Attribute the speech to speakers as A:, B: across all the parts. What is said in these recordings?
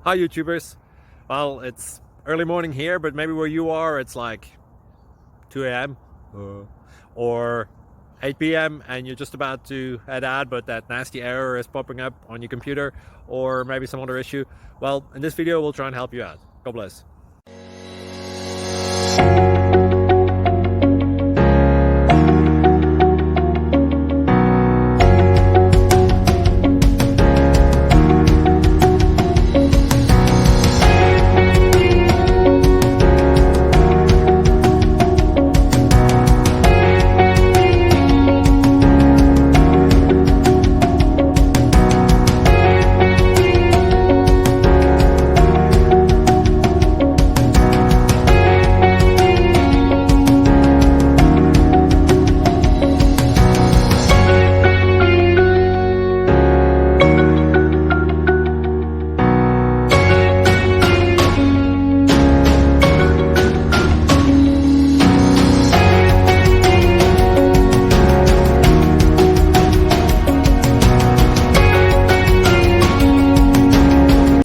A: Hi YouTubers. Well, it's early morning here, but maybe where you are it's like 2 a.m. or 8 p.m. and you're just about to head out, but that nasty error is popping up on your computer, or maybe some other issue. Well, in this video we'll try and help you out. God bless.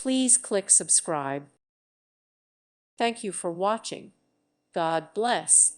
B: Please click subscribe. Thank you for watching. God bless.